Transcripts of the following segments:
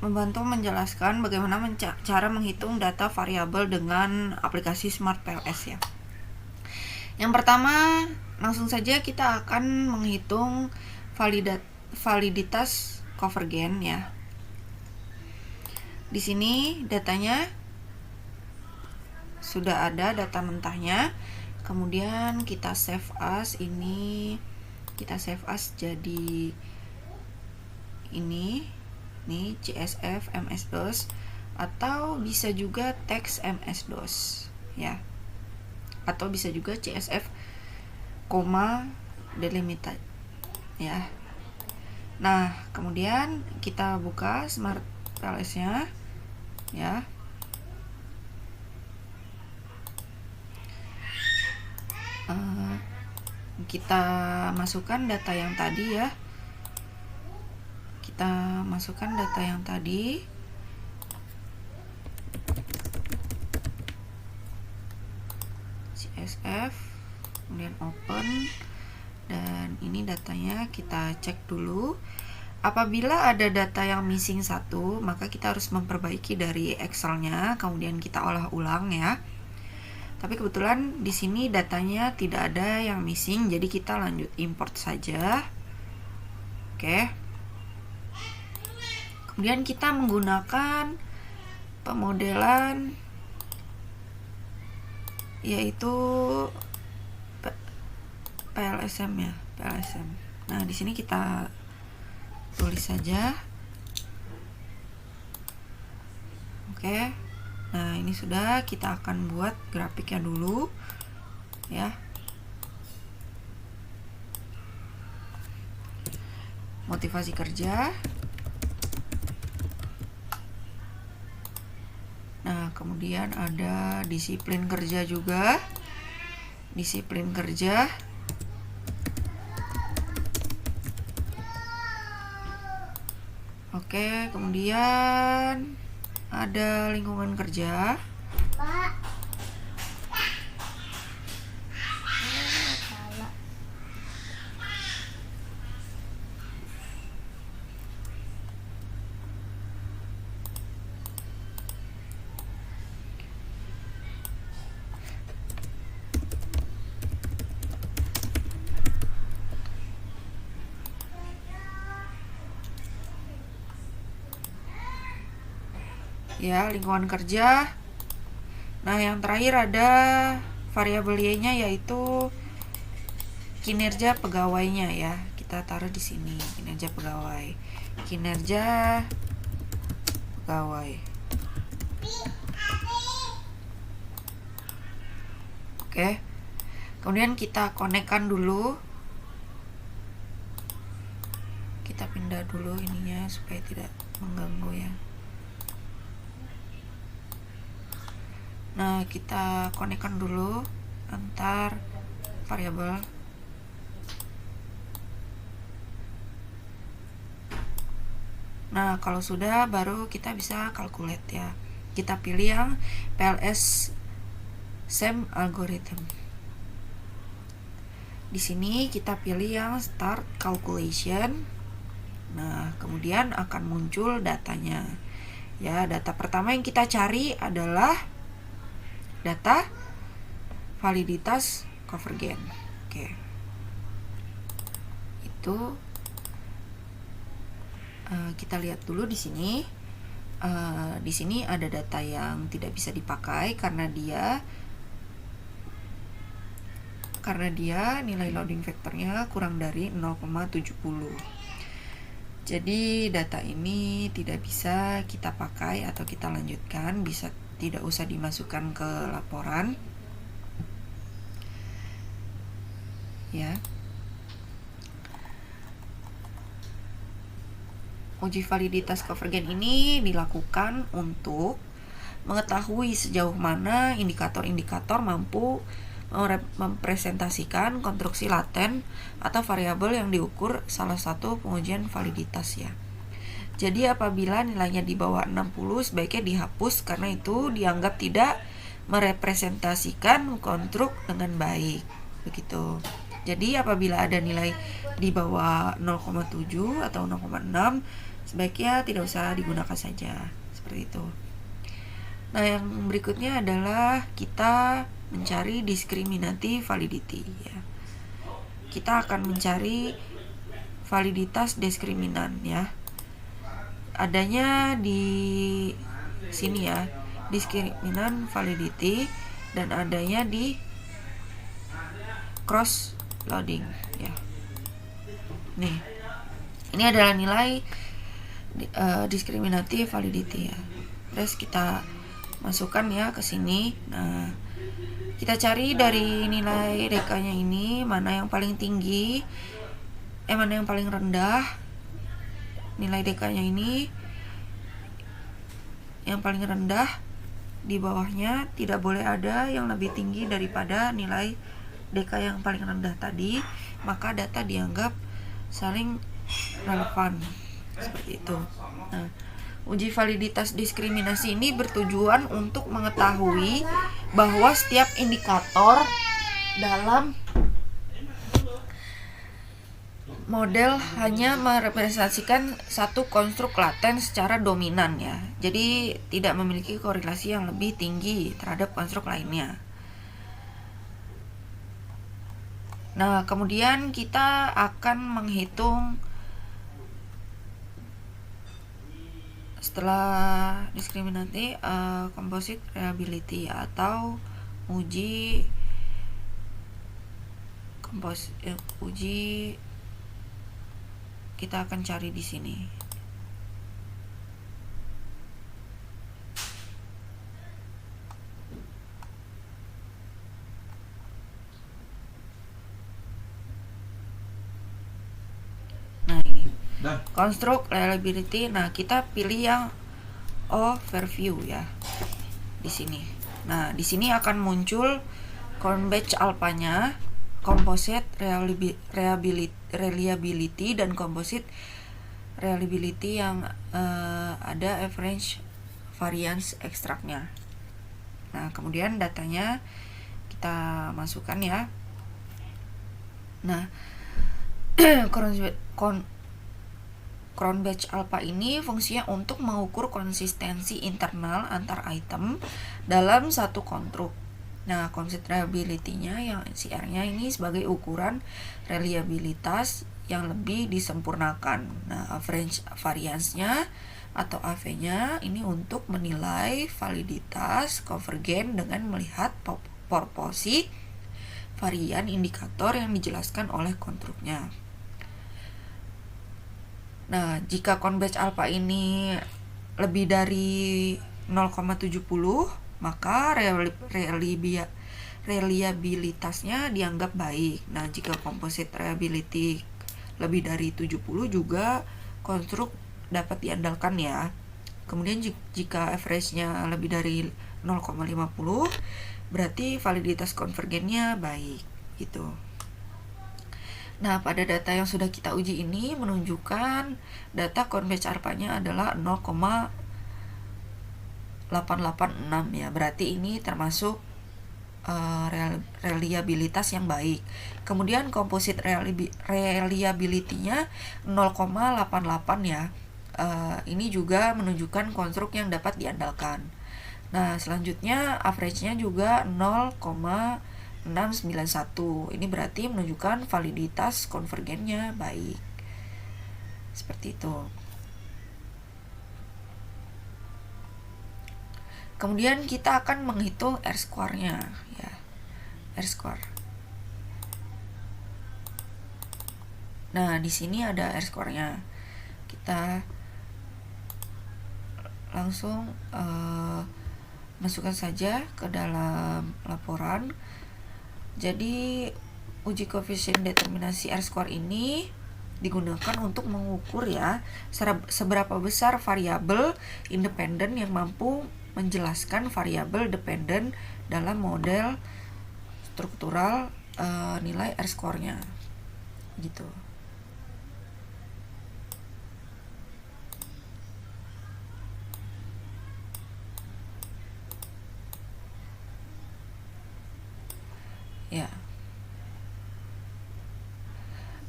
membantu menjelaskan bagaimana cara menghitung data variabel dengan aplikasi Smart PLS ya. Yang pertama, langsung saja kita akan menghitung validitas convergen ya. Di sini datanya sudah ada data mentahnya. Kemudian kita save as jadi ini CSV MS-DOS atau bisa juga teks MS-DOS ya. Atau bisa juga CSV, delimited ya. Nah, kemudian kita buka Smart PLS-nya ya. Kita masukkan data yang tadi ya. Kita masukkan data yang tadi. CSV, kemudian open, dan ini datanya kita cek dulu. Apabila ada data yang missing satu, maka kita harus memperbaiki dari Excel-nya, kemudian kita olah ulang ya. Tapi kebetulan di sini datanya tidak ada yang missing, jadi kita lanjut import saja. Oke. Kemudian kita menggunakan pemodelan yaitu PLSM ya, PLSM. Nah, di sini kita tulis saja. Oke. Nah, ini sudah, kita akan buat grafiknya dulu ya. Motivasi kerja. Nah, kemudian ada disiplin kerja juga. Disiplin kerja. Oke, kemudian ada lingkungan kerja. Ya, lingkungan kerja. Nah, yang terakhir ada variabel Y-nya yaitu kinerja pegawainya ya. Kita taruh di sini, kinerja pegawai. Kinerja pegawai. Oke. Kemudian kita konekkan dulu. Kita pindah dulu ininya supaya tidak mengganggu ya. Nah, kita konekkan dulu antar variabel. Nah, kalau sudah baru kita bisa calculate ya. Kita pilih yang PLS SEM algorithm. Di sini kita pilih yang start calculation. Nah, kemudian akan muncul datanya. Ya, data pertama yang kita cari adalah data validitas convergen. Oke. Itu kita lihat dulu di sini. Di sini ada data yang tidak bisa dipakai karena dia nilai loading vektornya kurang dari 0,70. Jadi data ini tidak bisa kita pakai atau kita lanjutkan, tidak usah dimasukkan ke laporan ya. Uji validitas convergen ini dilakukan untuk mengetahui sejauh mana indikator-indikator mampu mempresentasikan konstruksi laten atau variabel yang diukur salah satu pengujian validitas ya. Jadi apabila nilainya di bawah 60 sebaiknya dihapus karena itu dianggap tidak merepresentasikan konstruk dengan baik. Begitu. Jadi apabila ada nilai di bawah 0,7 atau 0,6 sebaiknya tidak usah digunakan saja, seperti itu. Nah, yang berikutnya adalah kita mencari discriminative validity ya. Kita akan mencari validitas diskriminan ya. Adanya di sini ya, diskriminan validity, dan adanya di cross loading ya. Nih, ini adalah nilai discriminative validity ya. Terus kita masukkan ya ke sini. Nah, kita cari dari nilai DK-nya ini mana yang paling tinggi, mana yang paling rendah. Nilai DK-nya ini yang paling rendah, di bawahnya tidak boleh ada yang lebih tinggi daripada nilai DK yang paling rendah tadi, maka data dianggap saling relevan, seperti itu. Nah, uji validitas diskriminasi ini bertujuan untuk mengetahui bahwa setiap indikator dalam model hanya merepresentasikan satu konstruk laten secara dominan ya. Jadi tidak memiliki korelasi yang lebih tinggi terhadap konstruk lainnya. Nah, kemudian kita akan menghitung setelah diskriminasi composite reliability atau uji kita akan cari di sini. Nah, ini construct reliability. Nah, kita pilih yang overview ya di sini. Nah, di sini akan muncul Cronbach alpha-nya, composite reliability dan composite reliability yang ada average variance extractnya. Nah, kemudian datanya kita masukkan ya. Nah, Cronbach alpha ini fungsinya untuk mengukur konsistensi internal antar item dalam satu konstruk. Nah, composite reliability-nya yang CR-nya ini sebagai ukuran reliabilitas yang lebih disempurnakan. Nah, average variance-nya atau AV-nya ini untuk menilai validitas konvergen dengan melihat proporsi varian indikator yang dijelaskan oleh konstruknya. Nah, jika Cronbach alpha ini lebih dari 0,70, maka reliabilitasnya dianggap baik. Nah, jika composite reliability lebih dari 70 juga konstruk dapat diandalkan ya. Kemudian jika average-nya lebih dari 0,50, berarti validitas konvergennya baik gitu. Nah, pada data yang sudah kita uji ini menunjukkan data Cronbach alpha-nya adalah 0,886 ya. Berarti ini termasuk reliabilitas yang baik. Kemudian composite reliability-nya 0,88 ya. Ini juga menunjukkan konstruk yang dapat diandalkan. Nah, selanjutnya average-nya juga 0,691. Ini berarti menunjukkan validitas konvergennya baik. Seperti itu. Kemudian kita akan menghitung R-square-nya ya. R-square. Nah, di sini ada R-square-nya. Kita langsung masukkan saja ke dalam laporan. Jadi uji koefisien determinasi R-square ini digunakan untuk mengukur ya seberapa besar variabel independen yang mampu menjelaskan variabel dependen dalam model struktural nilai R-square-nya gitu. Ya.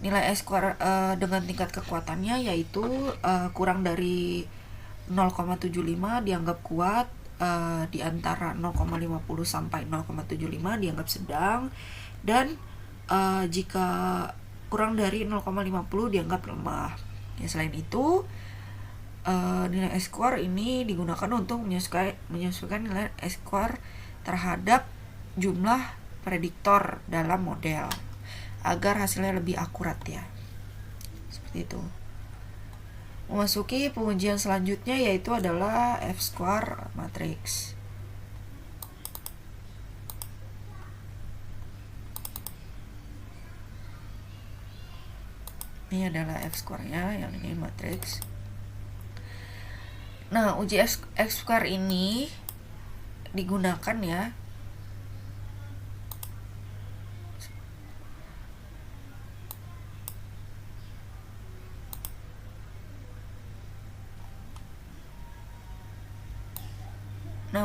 nilai S-square dengan tingkat kekuatannya yaitu kurang dari 0,75 dianggap kuat, di antara 0,50 sampai 0,75 dianggap sedang, dan jika kurang dari 0,50 dianggap lemah. Ya, selain itu nilai S-square ini digunakan untuk menyesuaikan nilai S-square terhadap jumlah prediktor dalam model agar hasilnya lebih akurat ya. Seperti itu. Memasuki pengujian selanjutnya yaitu adalah F-square matrix. Ini adalah F-square-nya, yang ini matrix. Nah, uji F-square ini digunakan ya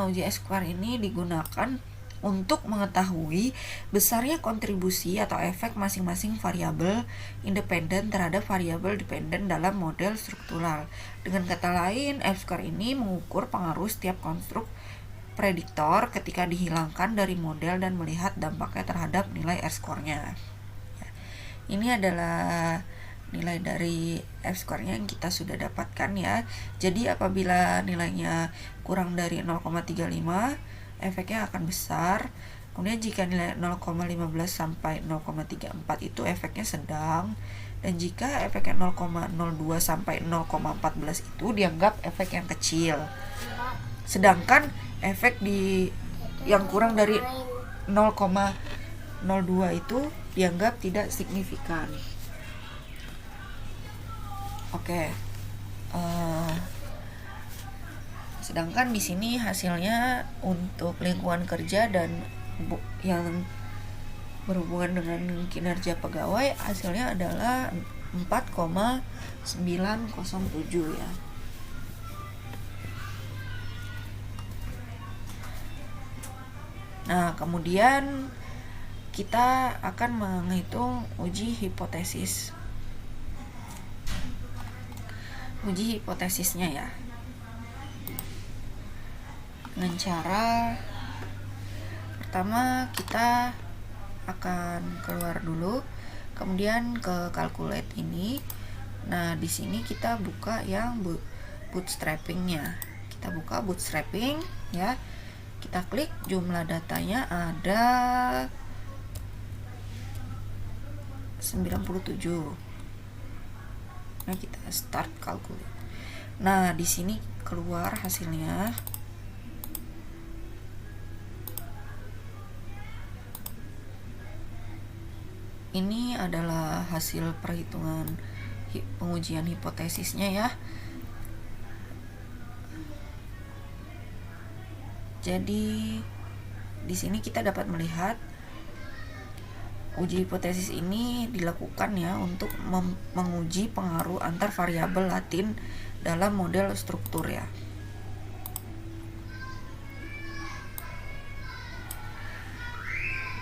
uji F-square ini digunakan untuk mengetahui besarnya kontribusi atau efek masing-masing variabel independen terhadap variabel dependen dalam model struktural. Dengan kata lain, F-square ini mengukur pengaruh setiap konstruk prediktor ketika dihilangkan dari model dan melihat dampaknya terhadap nilai R-square-nya. Ini adalah nilai dari F-square-nya yang kita sudah dapatkan ya. Jadi apabila nilainya kurang dari 0,35, efeknya akan besar. Kemudian jika nilai 0,15 sampai 0,34 itu efeknya sedang. Dan jika efeknya 0,02 sampai 0,14 itu dianggap efek yang kecil. Sedangkan efek yang kurang dari 0,02 itu dianggap tidak signifikan. Oke. Sedangkan di sini hasilnya untuk lingkungan kerja dan yang berhubungan dengan kinerja pegawai hasilnya adalah 4,907 ya. Nah, kemudian kita akan menghitung uji hipotesis. Uji hipotesisnya ya. Dengan cara pertama kita akan keluar dulu, kemudian ke calculate ini. Nah, di sini kita buka yang bootstrappingnya. Kita buka bootstrapping ya. Kita klik, jumlah datanya ada 97. Nah, kita start calculate. Nah, di sini keluar hasilnya. Ini adalah hasil perhitungan pengujian hipotesisnya ya. Jadi di sini kita dapat melihat uji hipotesis ini dilakukan ya untuk menguji pengaruh antar variabel latin dalam model struktur ya.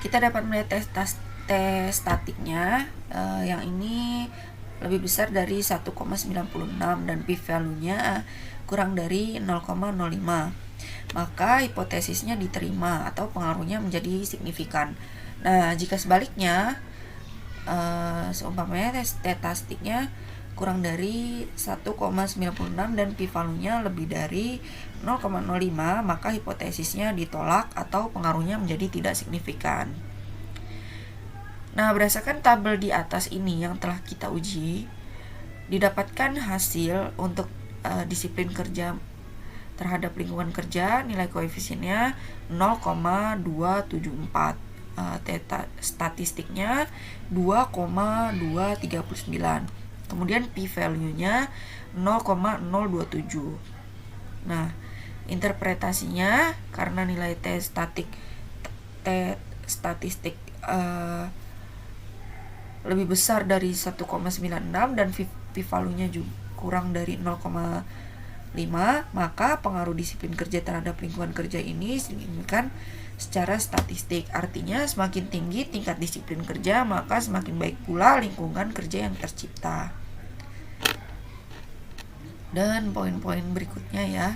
Kita dapat melihat tes statiknya, yang ini lebih besar dari 1,96 dan p-value-nya kurang dari 0,05. Maka hipotesisnya diterima atau pengaruhnya menjadi signifikan. Nah, jika sebaliknya, seumpamanya tes statistiknya kurang dari 1,96 dan p-value-nya lebih dari 0,05, maka hipotesisnya ditolak atau pengaruhnya menjadi tidak signifikan. Nah, berdasarkan tabel di atas ini yang telah kita uji, didapatkan hasil untuk disiplin kerja terhadap lingkungan kerja, nilai koefisiennya 0,274, statistiknya 2,239, kemudian p-value-nya 0,027. Nah, interpretasinya karena nilai T statistik lebih besar dari 1,96 dan p-value-nya juga kurang dari 0,05, 5, maka pengaruh disiplin kerja terhadap lingkungan kerja ini signifikan secara statistik. Artinya semakin tinggi tingkat disiplin kerja, maka semakin baik pula lingkungan kerja yang tercipta. Dan poin-poin berikutnya ya.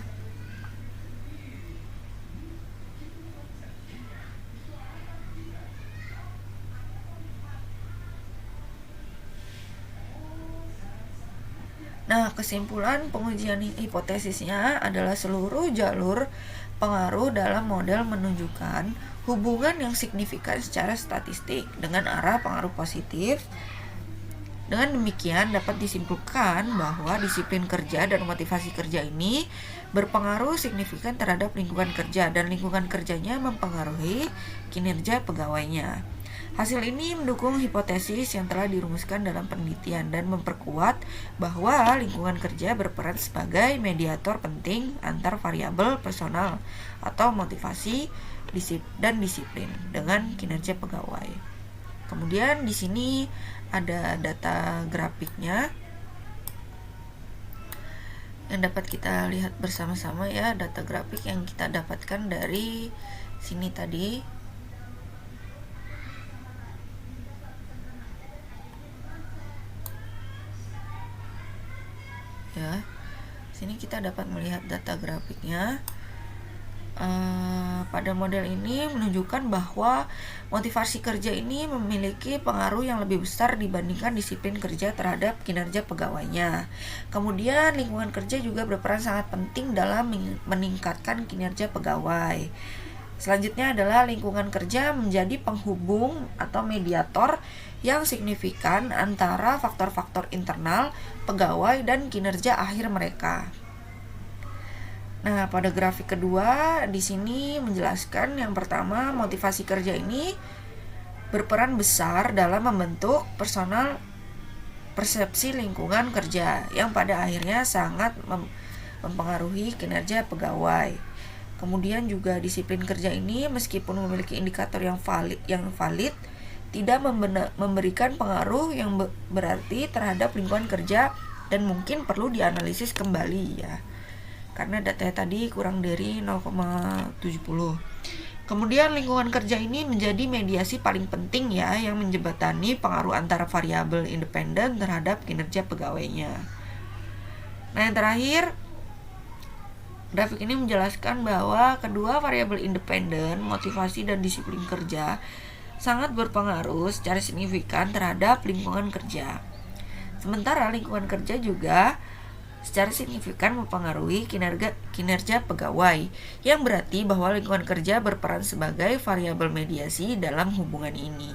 Nah, kesimpulan pengujian hipotesisnya adalah seluruh jalur pengaruh dalam model menunjukkan hubungan yang signifikan secara statistik dengan arah pengaruh positif. Dengan demikian dapat disimpulkan bahwa disiplin kerja dan motivasi kerja ini berpengaruh signifikan terhadap lingkungan kerja dan lingkungan kerjanya mempengaruhi kinerja pegawainya. Hasil ini mendukung hipotesis yang telah dirumuskan dalam penelitian dan memperkuat bahwa lingkungan kerja berperan sebagai mediator penting antar variabel personal atau motivasi dan disiplin dengan kinerja pegawai. Kemudian di sini ada data grafiknya yang dapat kita lihat bersama-sama ya, data grafik yang kita dapatkan dari sini tadi. Ya, sini kita dapat melihat data grafiknya. Pada model ini menunjukkan bahwa motivasi kerja ini memiliki pengaruh yang lebih besar dibandingkan disiplin kerja terhadap kinerja pegawainya. Kemudian lingkungan kerja juga berperan sangat penting dalam meningkatkan kinerja pegawai. Selanjutnya adalah lingkungan kerja menjadi penghubung atau mediator yang signifikan antara faktor-faktor internal pegawai dan kinerja akhir mereka. Nah, pada grafik kedua di sini menjelaskan yang pertama, motivasi kerja ini berperan besar dalam membentuk personal persepsi lingkungan kerja yang pada akhirnya sangat mempengaruhi kinerja pegawai. Kemudian juga disiplin kerja ini meskipun memiliki indikator yang valid tidak memberikan pengaruh yang berarti terhadap lingkungan kerja dan mungkin perlu dianalisis kembali ya. Karena datanya tadi kurang dari 0,70. Kemudian lingkungan kerja ini menjadi mediasi paling penting ya yang menjembatani pengaruh antara variabel independen terhadap kinerja pegawainya. Nah, yang terakhir, grafik ini menjelaskan bahwa kedua variabel independen, motivasi dan disiplin kerja sangat berpengaruh secara signifikan terhadap lingkungan kerja. Sementara lingkungan kerja juga secara signifikan mempengaruhi kinerja pegawai, yang berarti bahwa lingkungan kerja berperan sebagai variabel mediasi dalam hubungan ini.